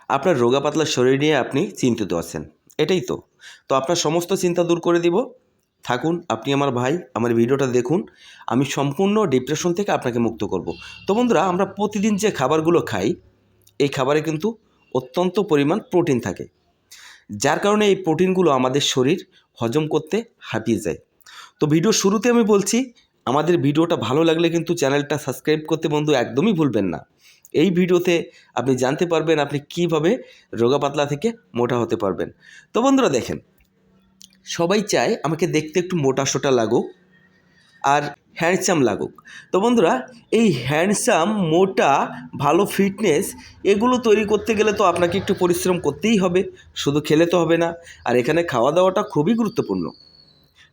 আপনার রোগা পাতলা শরীর নিয়ে আপনি চিন্তিত আছেন, এটাই তো। তো আপনার সমস্ত চিন্তা দূর করে দিব। থাকুন, আপনি আমার ভাই, আমার ভিডিওটা দেখুন। আমি সম্পূর্ণ ডিপ্রেশন থেকে আপনাকে মুক্ত করব। তো বন্ধুরা, আমরা প্রতিদিন যে খাবারগুলো খাই, এই খাবারে কিন্তু অত্যন্ত পরিমাণ প্রোটিন থাকে, যার কারণে এই প্রোটিনগুলো আমাদের শরীর হজম করতে হাঁপিয়ে যায়। তো ভিডিও শুরুতে আমি বলছি, আমাদের ভিডিওটা ভালো লাগলে কিন্তু চ্যানেলটা সাবস্ক্রাইব করতে বন্ধু একদমই ভুলবেন না। এই ভিডিওতে আপনি জানতে পারবেন আপনি কিভাবে রোগা পাতলা থেকে মোটা হতে পারবেন। তো বন্ধুরা দেখেন, সবাই চায় আমাকে দেখতে একটু মোটা সোটা লাগুক আর হ্যান্ডসাম লাগুক। তো বন্ধুরা, এই হ্যান্ডসাম, মোটা, ভালো ফিটনেস এগুলো তৈরি করতে গেলে তো আপনাকে একটু পরিশ্রম করতেই হবে, শুধু খেলে তো হবে না। আর এখানে খাওয়া দাওয়াটা খুবই গুরুত্বপূর্ণ,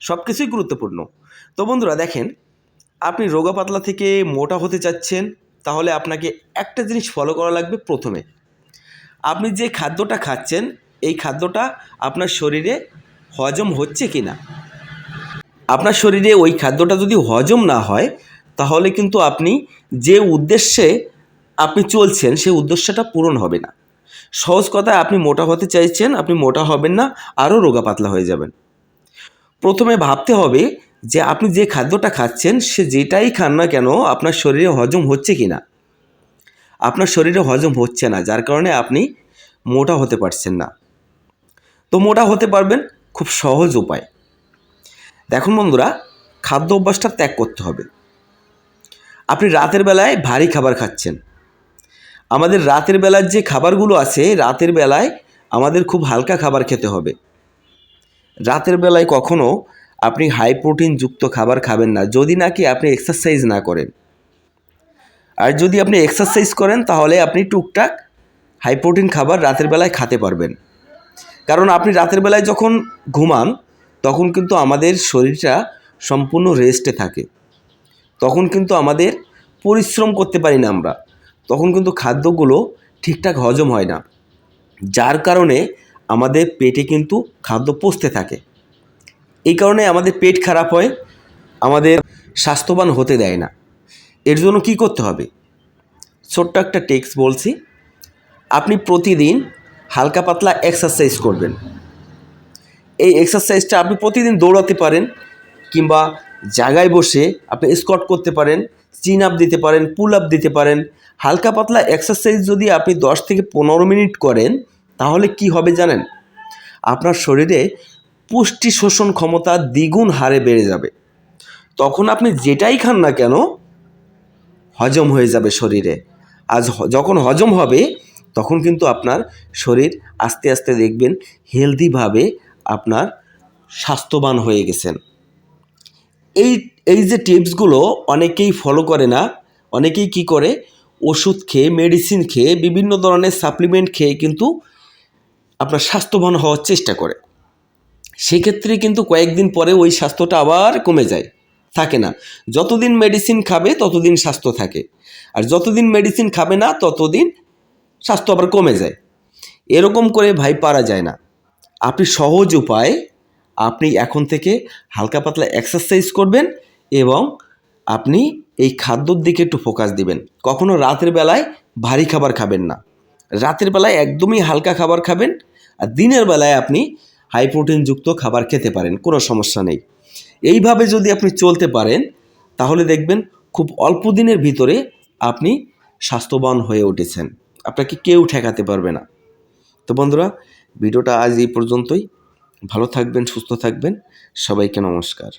সব কিছুই গুরুত্বপূর্ণ। তো বন্ধুরা দেখেন, আপনি রোগা পাতলা থেকে মোটা হতে চাচ্ছেন, তাহলে আপনাকে একটা জিনিস ফলো করা লাগবে। প্রথমে আপনি যে খাদ্যটা খাচ্ছেন, এই খাদ্যটা আপনার শরীরে হজম হচ্ছে কি না। আপনার শরীরে ওই খাদ্যটা যদি হজম না হয়, তাহলে কিন্তু আপনি যে উদ্দেশ্যে আপনি চলছেন সেই উদ্দেশ্যটা পূরণ হবে না। সহজ কথায়, আপনি মোটা হতে চাইছেন, আপনি মোটা হবেন না, আরও রোগা পাতলা হয়ে যাবেন। প্রথমে ভাবতে হবে যে আপনি যে খাদ্যটা খাচ্ছেন, সে যেটাই খান না কেন আপনার শরীরে হজম হচ্ছে কি না। আপনার শরীরে হজম হচ্ছে না, যার কারণে আপনি মোটা হতে পারছেন না। তো মোটা হতে পারবেন খুব সহজ উপায়। দেখুন বন্ধুরা, খাদ্য অভ্যাসটা ত্যাগ করতে হবে। আপনি রাতের বেলায় ভারী খাবার খাচ্ছেন। আমাদের রাতের বেলার যে খাবারগুলো আছে, রাতের বেলায় আমাদের খুব হালকা খাবার খেতে হবে। রাতের বেলায় কখনো আপনি হাই প্রোটিন যুক্ত খাবার খাবেন না, যদি নাকি আপনি এক্সারসাইজ না করেন। আর যদি আপনি এক্সারসাইজ করেন, তাহলে আপনি টুকটাক হাই প্রোটিন খাবার রাতের বেলায় খেতে পারবেন। কারণ আপনি রাতের বেলায় যখন ঘুমান, তখন কিন্তু আমাদের শরীরটা সম্পূর্ণ রেস্টে থাকে। তখন কিন্তু আমাদের পরিশ্রম করতে পারি না আমরা, তখন কিন্তু খাদ্যগুলো ঠিকঠাক হজম হয় না, যার কারণে আমাদের পেটে কিন্তু খাদ্য পচতে থাকে। এই কারণে আমাদের পেট খারাপ হয়, আমাদের স্বাস্থ্যবান হতে দেয় না। এর জন্য কি করতে হবে, ছোট্ট একটা টিপস বলছি। আপনি প্রতিদিন হালকা পাতলা এক্সারসাইজ করবেন। এই এক্সারসাইজটা আপনি প্রতিদিন দৌড়াতে পারেন, কিংবা জায়গায় বসে আপনি স্কোয়াট করতে পারেন, চিন আপ দিতে পারেন, পুল আপ দিতে পারেন। হালকা পাতলা এক্সারসাইজ যদি আপনি 10 থেকে 15 মিনিট করেন, তাহলে কি হবে জানেন? আপনার শরীরে পুষ্টি শোষণ ক্ষমতা দ্বিগুণ হারে বেড়ে যাবে। তখন আপনি যেটাই খান না কেন হজম হয়ে যাবে শরীরে। যখন হজম হবে, তখন কিন্তু আপনার শরীর আস্তে আস্তে দেখবেন হেলদিভাবে আপনার স্বাস্থ্যবান হয়ে গেছেন। এই এই যে টিপসগুলো অনেকেই ফলো করে না। অনেকেই কি করে, ওষুধ খেয়ে, মেডিসিন খেয়ে, বিভিন্ন ধরনের সাপ্লিমেন্ট খেয়ে কিন্তু আপনার স্বাস্থ্যবান হওয়ার চেষ্টা করে। সেক্ষেত্রে কিন্তু কয়েকদিন পরে ওই স্বাস্থ্যটা আবার কমে যায়, থাকে না। যতদিন মেডিসিন খাবে ততদিন স্বাস্থ্য থাকে, আর যতদিন মেডিসিন খাবে না ততদিন স্বাস্থ্য আবার কমে যায়। এরকম করে ভাই পারা যায় না। আপনি সহজ উপায়, আপনি এখন থেকে হালকা পাতলা এক্সারসাইজ করবেন এবং আপনি এই খাদ্যর দিকে একটু ফোকাস দিবেন। কখনো রাতের বেলায় ভারী খাবার খাবেন না, রাতের বেলায় একদমই হালকা খাবার খাবেন। আর দিনের বেলায় আপনি হাই প্রোটিনযুক্ত খাবার খেতে পারেন, কোনো সমস্যা নেই। এইভাবে যদি আপনি চলতে পারেন, তাহলে দেখবেন খুব অল্প দিনের ভিতরে আপনি স্বাস্থ্যবান হয়ে উঠেছেন, আপনাকে কেউ ঠেকাতে পারবে না। তো বন্ধুরা, ভিডিওটা আজ এই পর্যন্তই। ভালো থাকবেন, সুস্থ থাকবেন, সবাইকে নমস্কার।